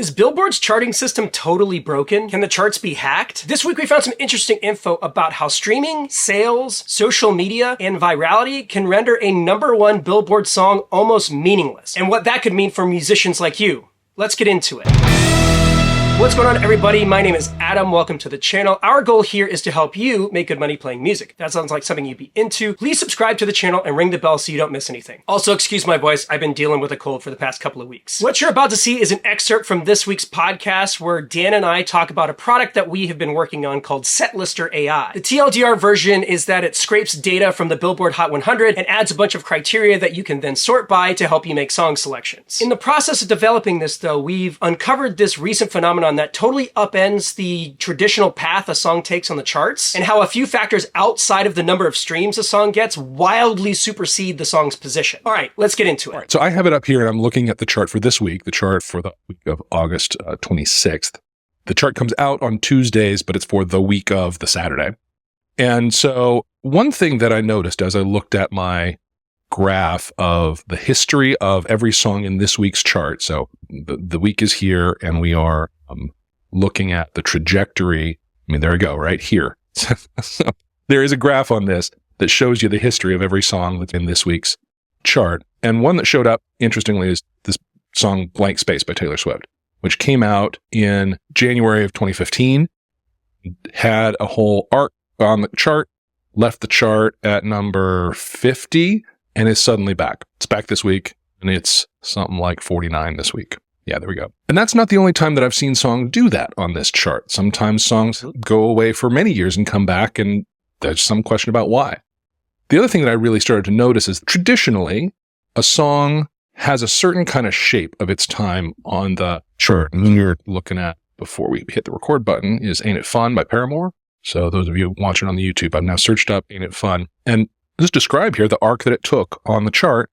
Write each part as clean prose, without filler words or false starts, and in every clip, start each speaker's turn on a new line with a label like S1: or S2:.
S1: Is Billboard's charting system totally broken? Can the charts be hacked? This week we found some interesting info about how streaming, sales, social media, and virality can render a #1 Billboard song almost meaningless, and what that could mean for musicians like you. Let's get into it. What's going on, everybody? My name is Adam. Welcome to the channel. Our goal here is to help you make good money playing music. If that sounds like something you'd be into, please subscribe to the channel and ring the bell so you don't miss anything. Also, excuse my voice. I've been dealing with a cold for the past couple of weeks. What you're about to see is an excerpt from this week's podcast where Dan and I talk about a product that we have been working on called Setlistr AI. The TLDR version is that it scrapes data from the Billboard Hot 100 and adds a bunch of criteria that you can then sort by to help you make song selections. In the process of developing this, though, we've uncovered this recent phenomenon that totally upends the traditional path a song takes on the charts, and how a few factors outside of the number of streams a song gets wildly supersede the song's position. All right, let's get into it.
S2: All right, so I have it up here and I'm looking at the chart for this week, the chart for the week of August 26th. The chart comes out on Tuesdays, but it's for the week of the Saturday. And so one thing that I noticed as I looked at my graph of the history of every song in this week's chart. So the week is here and we are looking at the trajectory. I mean, there we go, right here. So there is a graph on this that shows you the history of every song that's in this week's chart. And one that showed up, interestingly, is this song Blank Space by Taylor Swift, which came out in January of 2015, had a whole arc on the chart, left the chart at number 50, and is suddenly back. It's back this week, and it's something like 49 this week. Yeah, there we go. And that's not the only time that I've seen songs do that on this chart. Sometimes songs go away for many years and come back, and there's some question about why. The other thing that I really started to notice is traditionally, a song has a certain kind of shape of its time on the chart. And you're looking at, before we hit the record button, is Ain't It Fun by Paramore. So those of you watching on the YouTube, I've now searched up Ain't It Fun. And just describe here the arc that it took on the chart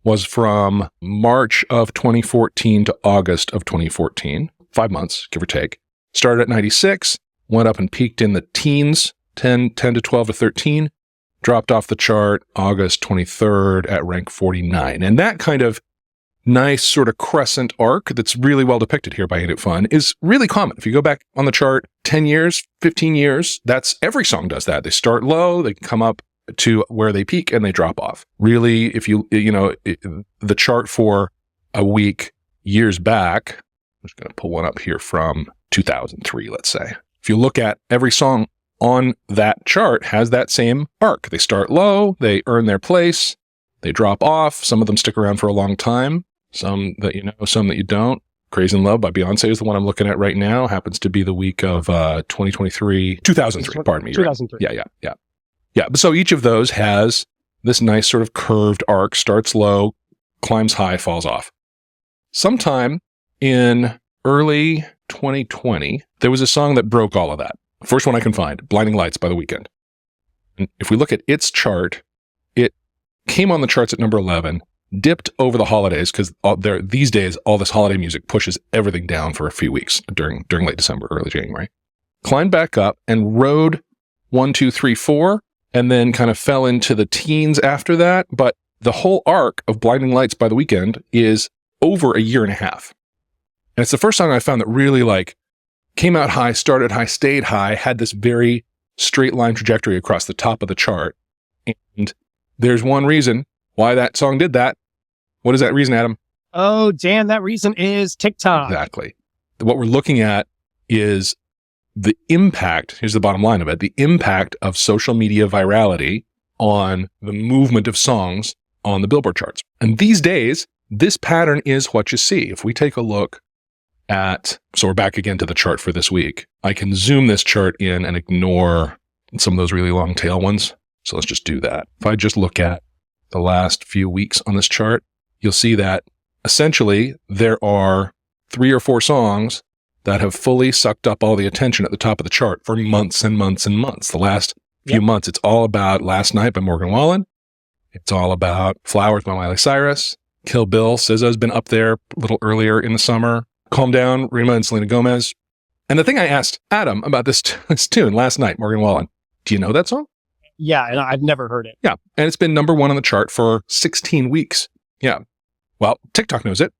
S2: was from March of 2014 to August of 2014, 5 months, give or take. Started at 96, went up and peaked in the teens, 10 to 12 to 13, dropped off the chart August 23rd at rank 49. And that kind of nice sort of crescent arc that's really well depicted here by Ain't It Fun is really common. If you go back on the chart 10 years, 15 years, that's every song does that. They start low, they come up to where they peak and they drop off. Really, if the chart for a week years back, I'm just going to pull one up here from 2003, let's say. If you look at every song on that chart has that same arc. They start low, they earn their place, they drop off. Some of them stick around for a long time. Some that you know, some that you don't. Crazy in Love by Beyonce is the one I'm looking at right now. Happens to be the week of 2003, pardon me.
S1: 2003.
S2: Right. Yeah, so each of those has this nice sort of curved arc, starts low, climbs high, falls off. Sometime in early 2020, there was a song that broke all of that. First one I can find, Blinding Lights by The Weeknd. And if we look at its chart, it came on the charts at number 11, dipped over the holidays, because these days, all this holiday music pushes everything down for a few weeks during late December, early January. Climbed back up and rode 1, 2, 3, 4, and then kind of fell into the teens after that. But the whole arc of Blinding Lights by The Weeknd is over a year and a half. And it's the first song I found that really came out high, started high, stayed high, had this very straight line trajectory across the top of the chart. And there's one reason why that song did that. What is that reason, Adam?
S1: Oh, Dan, that reason is TikTok.
S2: Exactly. What we're looking at is the impact, here's the bottom line of it, the impact of social media virality on the movement of songs on the Billboard charts. And these days, this pattern is what you see. If we take a look at, so we're back again to the chart for this week. I can zoom this chart in and ignore some of those really long tail ones. So let's just do that. If I just look at the last few weeks on this chart, you'll see that essentially there are 3 or 4 songs that have fully sucked up all the attention at the top of the chart for months and months and months. The last few months, it's all about Last Night by Morgan Wallen. It's all about Flowers by Miley Cyrus. Kill Bill, SZA's been up there a little earlier in the summer. Calm Down, Rima and Selena Gomez. And the thing I asked Adam about this tune, Last Night, Morgan Wallen, do you know that song?
S1: Yeah, and I've never heard it.
S2: Yeah, and it's been number 1 on the chart for 16 weeks. Yeah. Well, TikTok knows it.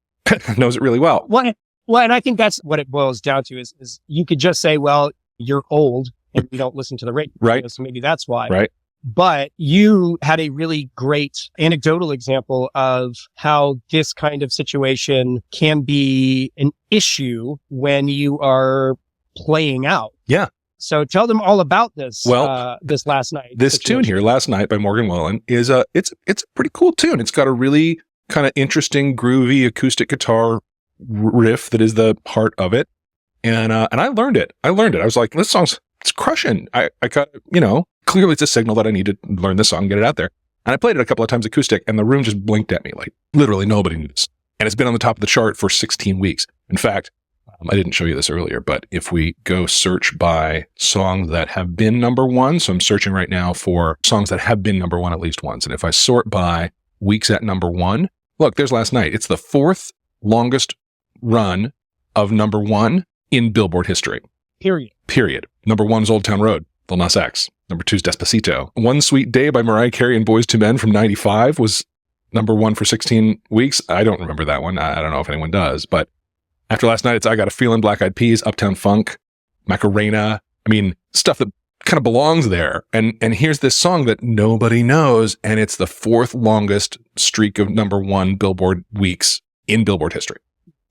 S2: Knows it really well.
S1: What Well, and I think that's what it boils down to is you could just say, well, you're old and you don't listen to the radio.
S2: Right.
S1: So maybe that's why.
S2: Right.
S1: But you had a really great anecdotal example of how this kind of situation can be an issue when you are playing out.
S2: Yeah.
S1: So tell them all about this.
S2: Well,
S1: this last night.
S2: This tune here, Last Night by Morgan Wallen, is it's a pretty cool tune. It's got a really kind of interesting, groovy acoustic guitar riff that is the heart of it. And I learned it. I was like, it's crushing. I got, clearly it's a signal that I need to learn this song, get it out there. And I played it a couple of times acoustic, and the room just blinked at me like literally nobody knew this. And it's been on the top of the chart for 16 weeks. In fact, I didn't show you this earlier, but if we go search by songs that have been number one, so I'm searching right now for songs that have been number one at least once. And if I sort by weeks at number one, look, there's Last Night. It's the fourth longest run of number one in Billboard history. Period. Number one's Old Town Road, Lil Nas X. Number two's Despacito. One Sweet Day by Mariah Carey and Boyz II Men from 95 was number one for 16 weeks. I don't remember that one. I don't know if anyone does. But after Last Night, it's I Got a Feeling, Black Eyed Peas, Uptown Funk, Macarena. I mean, stuff that kind of belongs there. And here's this song that nobody knows, and it's the fourth longest streak of number one Billboard weeks in Billboard history.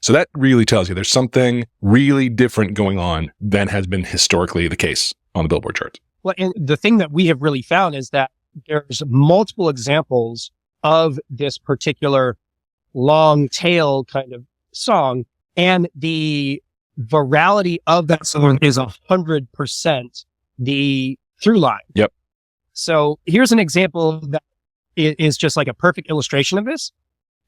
S2: So that really tells you there's something really different going on than has been historically the case on the Billboard charts.
S1: Well, and the thing that we have really found is that there's multiple examples of this particular long tail kind of song, and the virality of that song is 100% the through line.
S2: Yep.
S1: So here's an example that is just like a perfect illustration of this.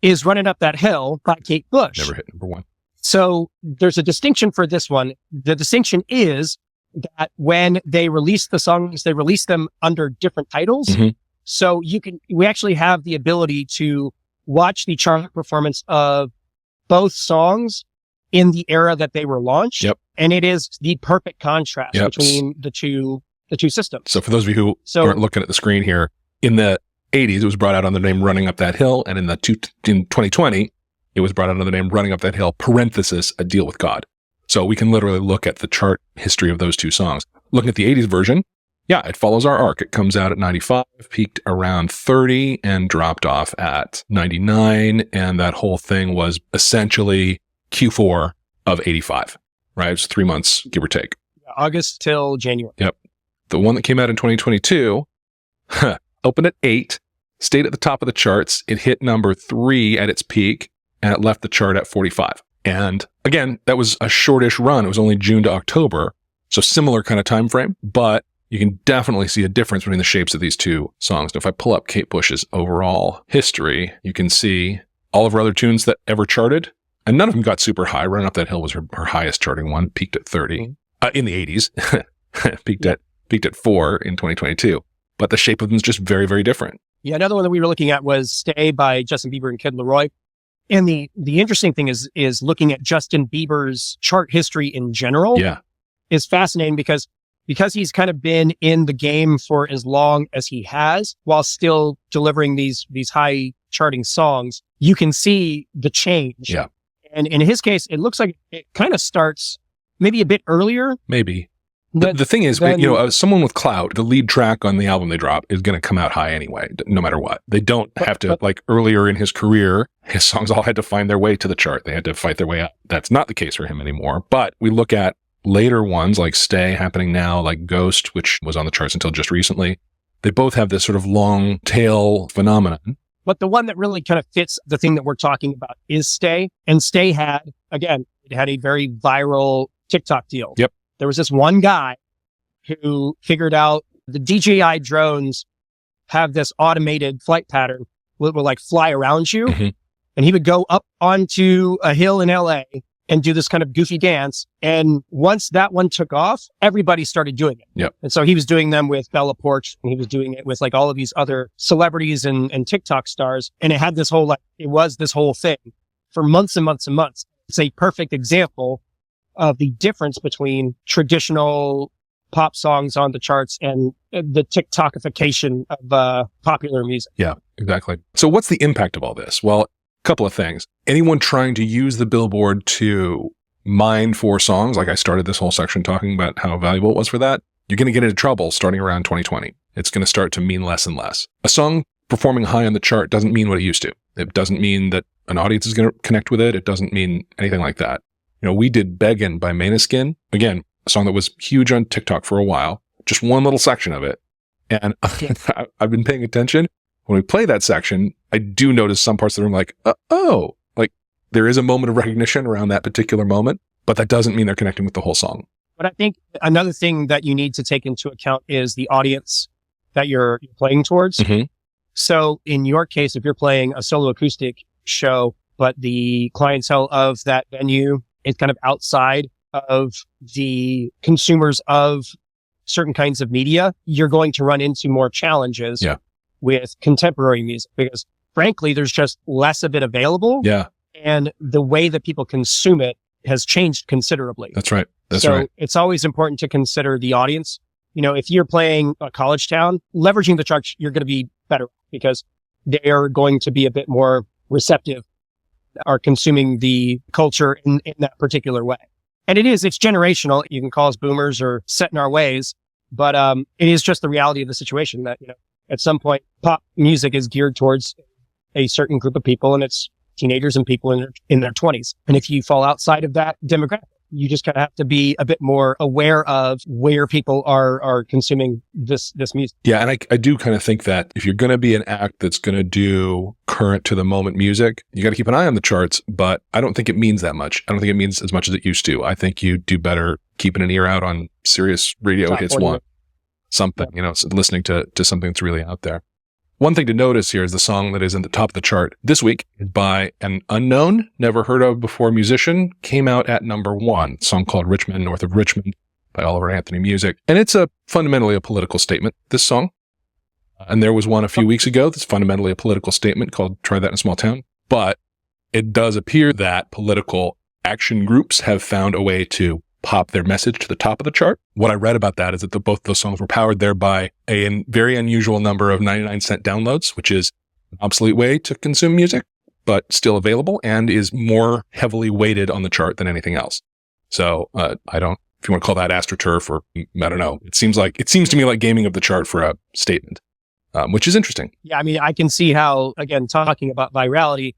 S1: Is Running Up That Hill by Kate Bush.
S2: Never hit number one.
S1: So there's a distinction for this one. The distinction is that when they release the songs, they release them under different titles.
S2: Mm-hmm.
S1: So we actually have the ability to watch the chart performance of both songs in the era that they were launched.
S2: Yep.
S1: And it is the perfect contrast between the two systems.
S2: So for those of you who aren't looking at the screen here, in the 80s, it was brought out on the name Running Up That Hill. And in 2020, it was brought out on the name Running Up That Hill, parenthesis, A Deal with God. So we can literally look at the chart history of those two songs. Looking at the 80s version, yeah, it follows our arc. It comes out at 95, peaked around 30, and dropped off at 99. And that whole thing was essentially Q4 of 85, right? It's 3 months, give or take.
S1: August till January.
S2: Yep. The one that came out in 2022, opened at 8, stayed at the top of the charts. It hit number 3 at its peak, and it left the chart at 45. And again, that was a shortish run. It was only June to October. So similar kind of time frame, but you can definitely see a difference between the shapes of these two songs. Now, if I pull up Kate Bush's overall history, you can see all of her other tunes that ever charted, and none of them got super high. Running Up That Hill was her highest charting one, peaked at 30 in the 80s, peaked at 4 in 2022. But the shape of them is just very, very different.
S1: Yeah, another one that we were looking at was Stay by Justin Bieber and Kid Laroi. And the interesting thing is looking at Justin Bieber's chart history in general.
S2: Yeah.
S1: Is fascinating because he's kind of been in the game for as long as he has while still delivering these high charting songs. You can see the change.
S2: Yeah.
S1: And in his case, it looks like it kind of starts maybe a bit earlier.
S2: Maybe. The thing is, someone with clout, the lead track on the album they drop is going to come out high anyway, no matter what. They don't have to, like earlier in his career, his songs all had to find their way to the chart. They had to fight their way up. That's not the case for him anymore. But we look at later ones like Stay happening now, like Ghost, which was on the charts until just recently. They both have this sort of long tail phenomenon.
S1: But the one that really kind of fits the thing that we're talking about is Stay. And Stay had a very viral TikTok deal.
S2: Yep.
S1: There was this one guy who figured out the DJI drones have this automated flight pattern that will like fly around you.
S2: Mm-hmm.
S1: And he would go up onto a hill in LA and do this kind of goofy dance. And once that one took off, everybody started doing it.
S2: Yep.
S1: And so he was doing them with Bella Poarch, and he was doing it with like all of these other celebrities and TikTok stars. And it had this whole, it was this whole thing for months and months and months. It's a perfect example of the difference between traditional pop songs on the charts and the TikTokification of popular music.
S2: Yeah, exactly. So what's the impact of all this? Well, a couple of things. Anyone trying to use the Billboard to mine for songs, like I started this whole section talking about how valuable it was for that, you're going to get into trouble starting around 2020. It's going to start to mean less and less. A song performing high on the chart doesn't mean what it used to. It doesn't mean that an audience is going to connect with it. It doesn't mean anything like that. We did Beggin' by Maneskin. Again, a song that was huge on TikTok for a while, just one little section of it. And I've been paying attention. When we play that section, I do notice some parts of the room like, like there is a moment of recognition around that particular moment, but that doesn't mean they're connecting with the whole song.
S1: But I think another thing that you need to take into account is the audience that you're playing towards.
S2: Mm-hmm.
S1: So in your case, if you're playing a solo acoustic show, but the clientele of that venue is kind of outside of the consumers of certain kinds of media, you're going to run into more challenges with contemporary music because frankly, there's just less of it available.
S2: Yeah.
S1: And the way that people consume it has changed considerably.
S2: That's right.
S1: So it's always important to consider the audience. If you're playing a college town, leveraging the charts, you're going to be better because they are going to be a bit more receptive, are consuming the culture in that particular way. And it's generational. You can call us boomers or set in our ways, but it is just the reality of the situation that, at some point, pop music is geared towards a certain group of people, and it's teenagers and people in their 20s. And if you fall outside of that demographic, you just kind of have to be a bit more aware of where people are consuming this music.
S2: Yeah. And I do kind of think that if you're going to be an act that's going to do current to the moment music, you got to keep an eye on the charts, but I don't think it means that much. I don't think it means as much as it used to. I think you do better keeping an ear out on Sirius Radio
S1: Top
S2: Hits
S1: 40.
S2: One, something, listening to something that's really out there. One thing to notice here is the song that is in the top of the chart this week is by an unknown, never heard of before musician, came out at number 1, a song called Richmond, North of Richmond by Oliver Anthony Music. And it's fundamentally a political statement, this song. And there was one a few weeks ago that's fundamentally a political statement called Try That in a Small Town. But it does appear that political action groups have found a way to pop their message to the top of the chart. What I read about that is that both those songs were powered there by a very unusual number of 99-cent downloads, which is an obsolete way to consume music, but still available and is more heavily weighted on the chart than anything else. So if you want to call that AstroTurf or I don't know, it seems to me like gaming of the chart for a statement, which is interesting.
S1: Yeah, I mean, I can see how, again, talking about virality,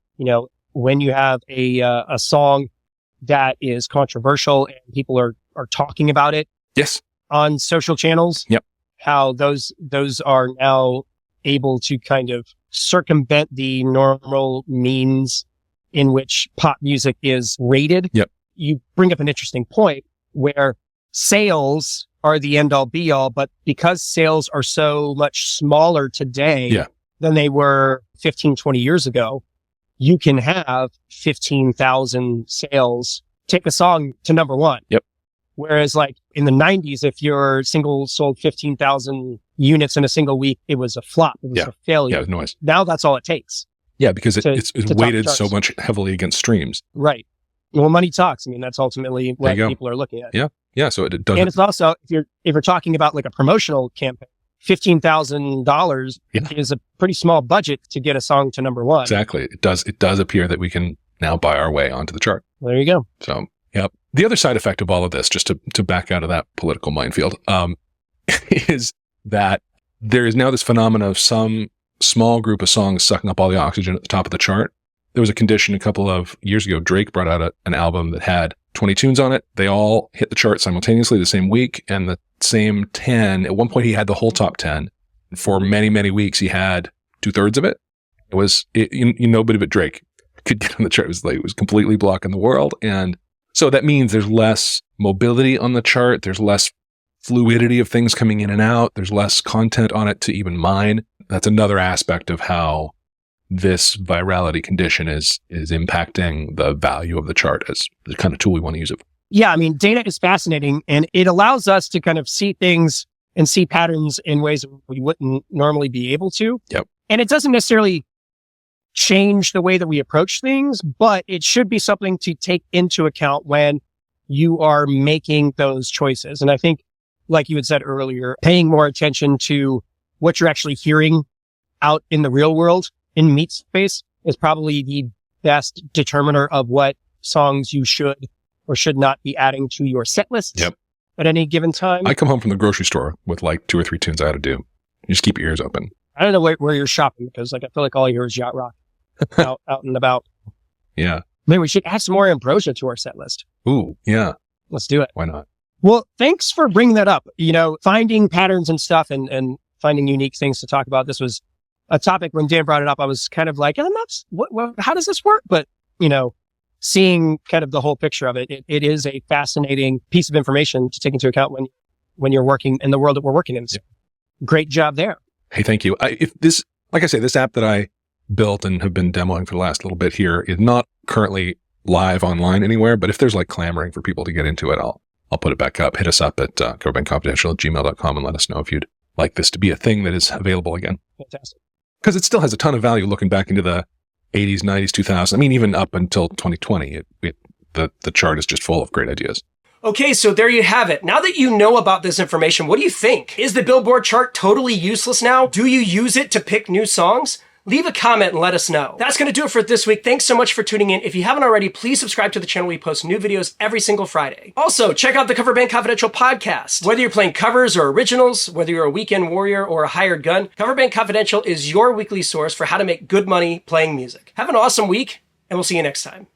S1: when you have a song that is controversial and people are talking about it.
S2: Yes.
S1: On social channels.
S2: Yep.
S1: How those are now able to kind of circumvent the normal means in which pop music is rated.
S2: Yep.
S1: You bring up an interesting point where sales are the end all be all, but because sales are so much smaller today than they were 15, 20 years ago, you can have 15,000 sales, take a song to number 1.
S2: Yep.
S1: Whereas like in the 90s, if your single sold 15,000 units in a single week, it was a flop. It was a failure.
S2: Yeah, it was noise.
S1: Now that's all it takes.
S2: Yeah, because it's weighted so much heavily against streams.
S1: Right. Well, money talks. I mean, that's ultimately what people are looking at.
S2: Yeah. Yeah. So it does.
S1: And it's also, if you're talking about like a promotional campaign, $15,000 is a pretty small budget to get a song to number 1.
S2: Exactly. It does appear that we can now buy our way onto the chart.
S1: Well, there you go.
S2: So, yeah. The other side effect of all of this, just to back out of that political minefield, is that there is now this phenomenon of some small group of songs sucking up all the oxygen at the top of the chart. There was a condition a couple of years ago. Drake brought out an album that had 20 tunes on it. They all hit the chart simultaneously the same week, and the same 10. At one point, he had the whole top 10. For many, many weeks, he had 2/3 of it. It was, nobody but Drake could get on the chart. It was completely blocking the world. And so that means there's less mobility on the chart. There's less fluidity of things coming in and out. There's less content on it to even mine. That's another aspect of how this virality condition is impacting the value of the chart as the kind of tool we want to use it for.
S1: Yeah, I mean, data is fascinating, and it allows us to kind of see things and see patterns in ways we wouldn't normally be able to.
S2: Yep.
S1: And it doesn't necessarily change the way that we approach things, but it should be something to take into account when you are making those choices. And I think, like you had said earlier, paying more attention to what you're actually hearing out in the real world in meat space is probably the best determiner of what songs you should or should not be adding to your set list at any given time.
S2: I come home from the grocery store with like 2 or 3 tunes I had to do. You just keep your ears open.
S1: I don't know where you're shopping because like I feel like all you hear is yacht rock out and about.
S2: Yeah.
S1: Maybe we should add some more Ambrosia to our set list.
S2: Ooh, yeah.
S1: Let's do it.
S2: Why not?
S1: Well, thanks for bringing that up. Finding patterns and stuff and finding unique things to talk about. This was a topic when Dan brought it up. I was kind of like, how does this work? But, seeing kind of the whole picture of it, it is a fascinating piece of information to take into account when you're working in the world that we're working in. So great job there.
S2: Hey, thank you. Like I say, this app that I built and have been demoing for the last little bit here is not currently live online anywhere, but if there's like clamoring for people to get into it, I'll put it back up. Hit us up at coverbandconfidential@gmail.com and let us know if you'd like this to be a thing that is available again.
S1: Fantastic.
S2: Because it still has a ton of value looking back into the 80s, 90s, 2000s. I mean, even up until 2020, the chart is just full of great ideas.
S1: Okay, so there you have it. Now that you know about this information, what do you think? Is the Billboard chart totally useless now? Do you use it to pick new songs? Leave a comment and let us know. That's going to do it for this week. Thanks so much for tuning in. If you haven't already, please subscribe to the channel. We post new videos every single Friday. Also, check out the Cover Band Confidential podcast. Whether you're playing covers or originals, whether you're a weekend warrior or a hired gun, Cover Band Confidential is your weekly source for how to make good money playing music. Have an awesome week, and we'll see you next time.